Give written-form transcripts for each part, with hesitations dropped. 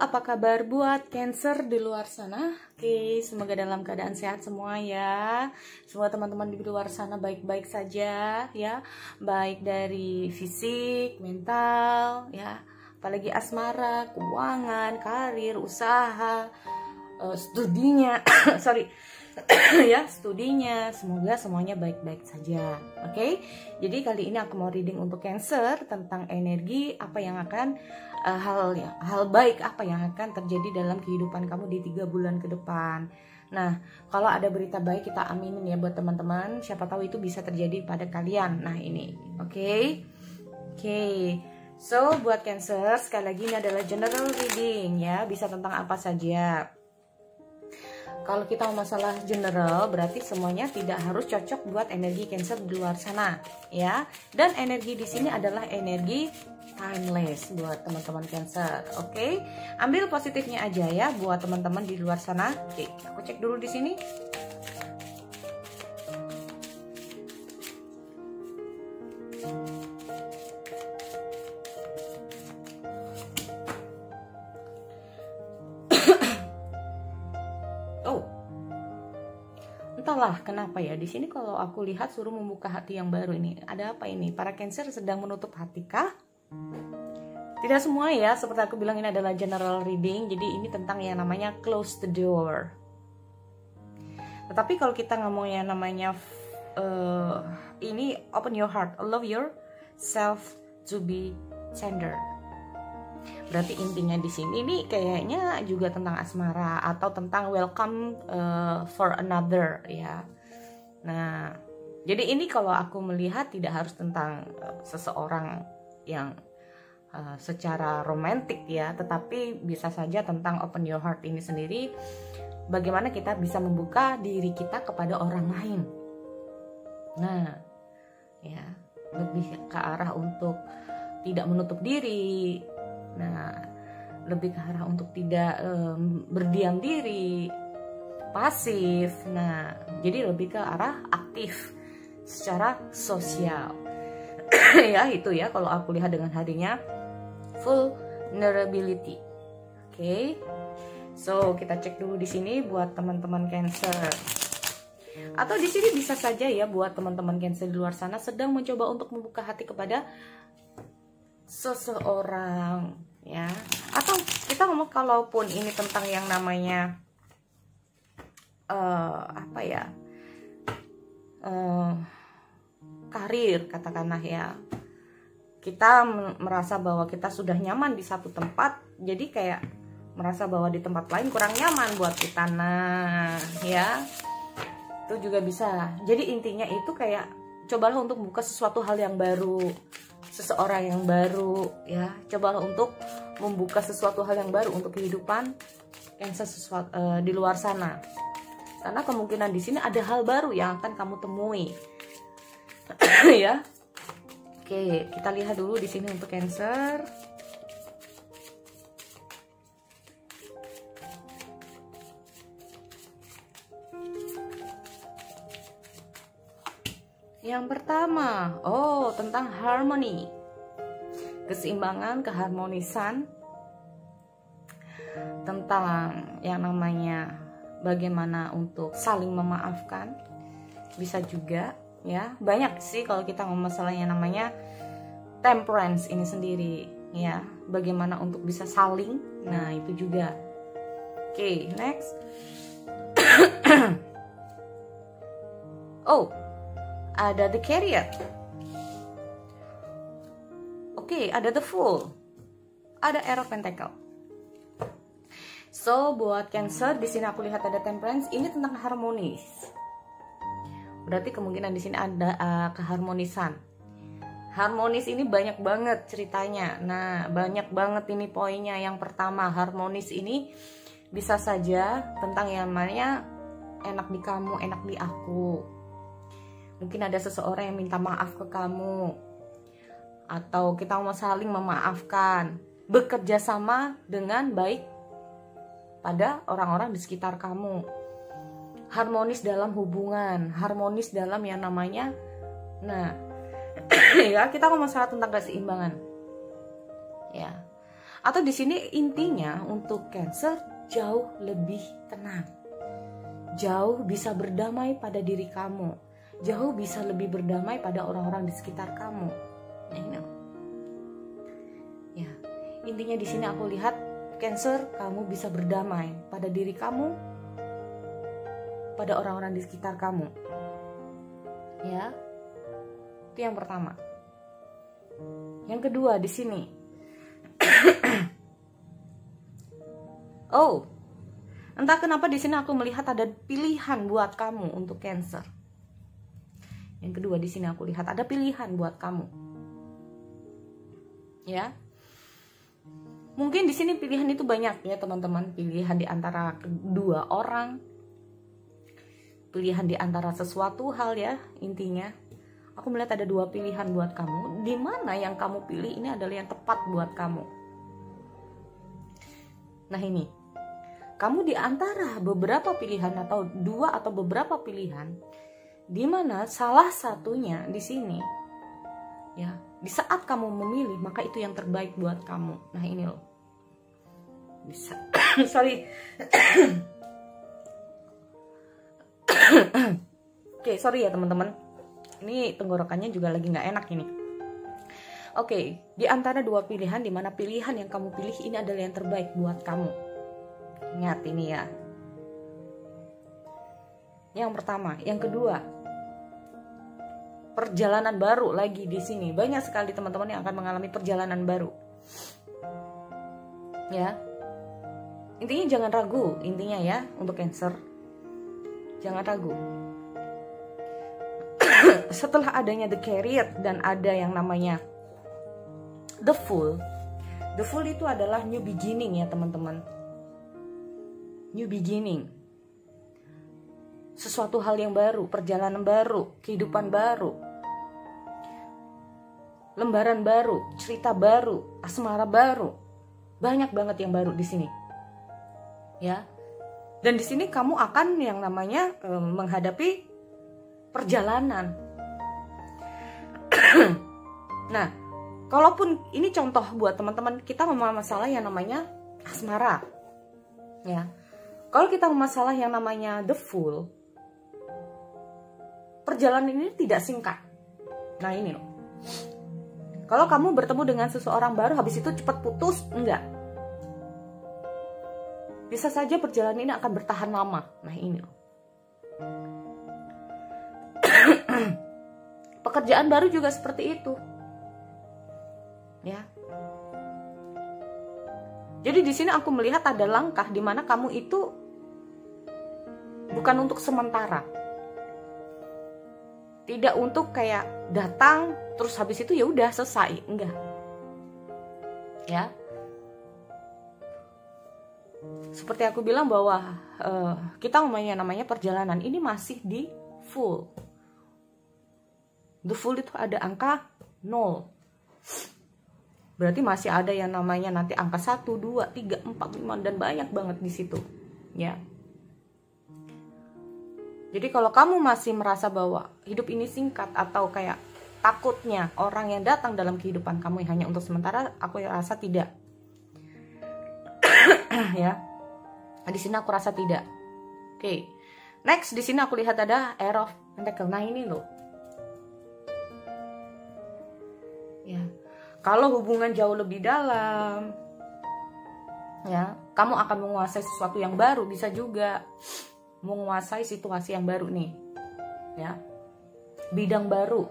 apa kabar buat Cancer di luar sana? Oke, semoga dalam keadaan sehat semua ya. Semoga teman-teman di luar sana baik-baik saja ya. Baik dari fisik, mental ya, apalagi asmara, keuangan, karir, usaha, studinya, sorry, ya studinya, semoga semuanya baik-baik saja. Oke, jadi kali ini aku mau reading untuk Cancer tentang energi apa yang akan hal baik apa yang akan terjadi dalam kehidupan kamu di 3 bulan ke depan. Nah, kalau ada berita baik kita aminin ya buat teman-teman, siapa tahu itu bisa terjadi pada kalian. Nah ini, oke. So buat Cancer, sekali lagi ini adalah general reading ya, bisa tentang apa saja. Kalau kita masalah general, berarti semuanya tidak harus cocok buat energi Cancer di luar sana, ya. Dan energi di sini adalah energi timeless buat teman-teman Cancer. Oke, ambil positifnya aja ya buat teman-teman di luar sana. Oke, aku cek dulu di sini. Entahlah kenapa ya, di sini kalau aku lihat suruh membuka hati yang baru ini. Ada apa ini? Para Cancer sedang menutup hati kah? Tidak semua ya, seperti aku bilang ini adalah general reading. Jadi ini tentang yang namanya close the door. Tetapi kalau kita ngomongnya namanya ini open your heart, allow yourself to be tender. Berarti intinya di sini ini kayaknya juga tentang asmara atau tentang welcome for another ya. Nah, jadi ini kalau aku melihat tidak harus tentang seseorang yang secara romantik ya, tetapi bisa saja tentang open your heart ini sendiri. Bagaimana kita bisa membuka diri kita kepada orang lain. Nah, ya lebih ke arah untuk tidak menutup diri. Nah, lebih ke arah untuk tidak berdiam diri, pasif. Nah, jadi lebih ke arah aktif secara sosial. Ya, itu ya kalau aku lihat dengan harinya vulnerability. Oke. So, kita cek dulu di sini buat teman-teman Cancer. Atau di sini bisa saja ya buat teman-teman Cancer di luar sana sedang mencoba untuk membuka hati kepada seseorang ya, atau kita ngomong kalaupun ini tentang yang namanya apa ya, karir katakanlah ya, kita merasa bahwa kita sudah nyaman di satu tempat, jadi kayak merasa bahwa di tempat lain kurang nyaman buat kita. Nah ya, itu juga bisa. Jadi intinya itu kayak cobalah untuk membuka sesuatu hal yang baru, seseorang yang baru ya, cobalah untuk membuka sesuatu hal yang baru untuk kehidupan Cancer di luar sana, karena kemungkinan di sini ada hal baru yang akan kamu temui. Ya, oke, kita lihat dulu di sini untuk Cancer. Yang pertama, tentang harmony, keseimbangan, keharmonisan, tentang yang namanya bagaimana untuk saling memaafkan, bisa juga ya. Banyak sih kalau kita ngomong masalah yang namanya temperance ini sendiri ya, bagaimana untuk bisa saling. Nah itu juga. Oke, next. Ada the Chariot. Oke, ada the Fool. Ada Ace of Pentacles. So buat Cancer di sini aku lihat ada Temperance. Ini tentang harmonis. Berarti kemungkinan di sini ada keharmonisan. Harmonis ini banyak banget ceritanya. Nah, banyak banget ini poinnya. Yang pertama, harmonis ini bisa saja tentang yang namanya enak di kamu, enak di aku. Mungkin ada seseorang yang minta maaf ke kamu, atau kita mau saling memaafkan, bekerja sama dengan baik pada orang-orang di sekitar kamu, harmonis dalam hubungan, harmonis dalam yang namanya, nah ya kita ngomong masalah tentang keseimbangan ya. Atau di sini intinya untuk Cancer jauh lebih tenang. Jauh bisa berdamai pada diri kamu. Jauh bisa lebih berdamai pada orang-orang di sekitar kamu. Ya, intinya di sini aku lihat Cancer, kamu bisa berdamai pada diri kamu, pada orang-orang di sekitar kamu. Ya. Itu yang pertama. Yang kedua di sini. Oh, entah kenapa di sini aku melihat ada pilihan buat kamu untuk Cancer. Yang kedua di sini aku lihat ada pilihan buat kamu. Ya. Mungkin di sini pilihan itu banyak ya teman-teman. Pilihan di antara kedua orang. Pilihan di antara sesuatu hal ya intinya. Aku melihat ada dua pilihan buat kamu. Di mana yang kamu pilih ini adalah yang tepat buat kamu. Nah ini. Kamu di antara beberapa pilihan atau dua atau beberapa pilihan. Di mana salah satunya di sini. Ya, di saat kamu memilih maka itu yang terbaik buat kamu. Nah ini loh. Bisa. Sorry. Oke, sorry ya teman-teman. Ini tenggorokannya juga lagi nggak enak ini. Oke, di antara dua pilihan, di mana pilihan yang kamu pilih ini adalah yang terbaik buat kamu. Ingat ini ya. Yang pertama, yang kedua, perjalanan baru lagi di sini. Banyak sekali teman-teman yang akan mengalami perjalanan baru. Ya. Intinya jangan ragu, intinya ya untuk Cancer. Jangan ragu. Setelah adanya the Chariot dan ada yang namanya the Fool. The Fool itu adalah new beginning ya teman-teman. New beginning. Sesuatu hal yang baru, perjalanan baru, kehidupan baru. Lembaran baru, cerita baru, asmara baru. Banyak banget yang baru di sini. Ya. Dan di sini kamu akan yang namanya menghadapi perjalanan. Nah, kalaupun ini contoh buat teman-teman, kita memang masalah yang namanya asmara. Ya. Kalau kita masalah yang namanya the Fool, perjalanan ini tidak singkat. Nah, ini loh. Kalau kamu bertemu dengan seseorang baru habis itu cepat putus, enggak. Bisa saja perjalanan ini akan bertahan lama. Nah, ini loh. Pekerjaan baru juga seperti itu. Ya. Jadi di sini aku melihat ada langkah di mana kamu itu bukan untuk sementara. Tidak untuk kayak datang terus habis itu ya udah selesai, enggak. Ya. Seperti aku bilang bahwa kita namanya perjalanan ini masih di full. The Fool itu ada angka 0. Berarti masih ada yang namanya nanti angka 1, 2, 3, 4, 5 dan banyak banget di situ. Ya. Jadi kalau kamu masih merasa bahwa hidup ini singkat atau kayak takutnya orang yang datang dalam kehidupan kamu hanya untuk sementara, aku rasa tidak. Ya. Di sini aku rasa tidak. Oke. Next di sini aku lihat ada Air of Pentacle. Nah, ini loh. Ya. Kalau hubungan jauh lebih dalam, ya, kamu akan menguasai sesuatu yang baru, bisa juga menguasai situasi yang baru nih. Ya. Bidang baru.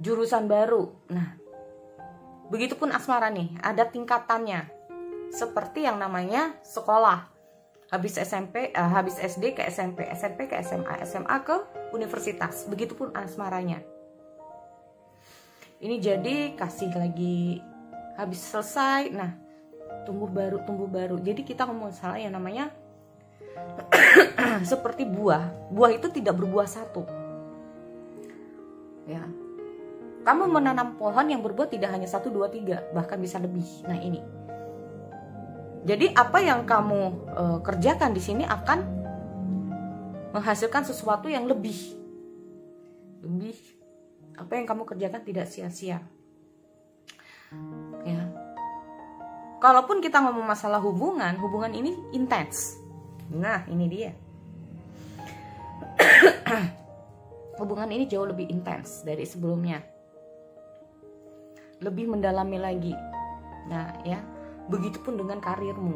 Jurusan baru. Nah, begitupun asmara nih, ada tingkatannya. Seperti yang namanya sekolah. Habis SMP, habis SD ke SMP, SMP ke SMA, SMA ke universitas. Begitupun asmaranya. Ini jadi kasih lagi, habis selesai, nah tumbuh baru. Jadi kita ngomong salah yang namanya seperti buah. Buah itu tidak berbuah satu. Ya, kamu menanam pohon yang berbuah tidak hanya 1, 2, 3, bahkan bisa lebih. Nah ini. Jadi apa yang kamu kerjakan di sini akan menghasilkan sesuatu yang lebih. Apa yang kamu kerjakan tidak sia-sia. Ya. kalaupun kita ngomong masalah hubungan, hubungan ini intens. Nah, ini dia. Hubungan ini jauh lebih intens dari sebelumnya. Lebih mendalami lagi. Nah, ya. Begitupun dengan karirmu.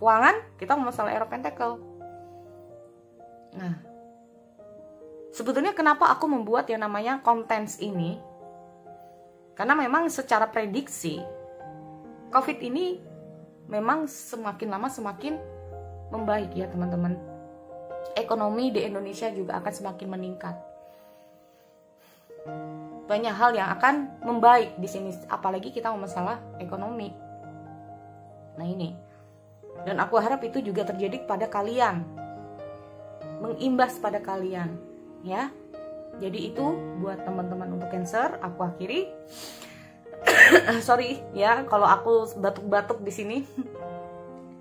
Keuangan, kita ngomong masalah Ace of Pentacles. Nah, sebetulnya kenapa aku membuat yang namanya contents ini? Karena memang secara prediksi, COVID ini memang semakin lama semakin membaik ya teman-teman. Ekonomi di Indonesia juga akan semakin meningkat. Banyak hal yang akan membaik di sini, apalagi kita ngomong masalah ekonomi. Nah ini, dan aku harap itu juga terjadi pada kalian, mengimbas pada kalian, ya. Jadi itu buat teman-teman untuk Cancer, aku akhiri. Sorry ya kalau aku batuk-batuk di sini.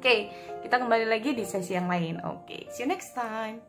Oke, kita kembali lagi di sesi yang lain. Oke, see you next time.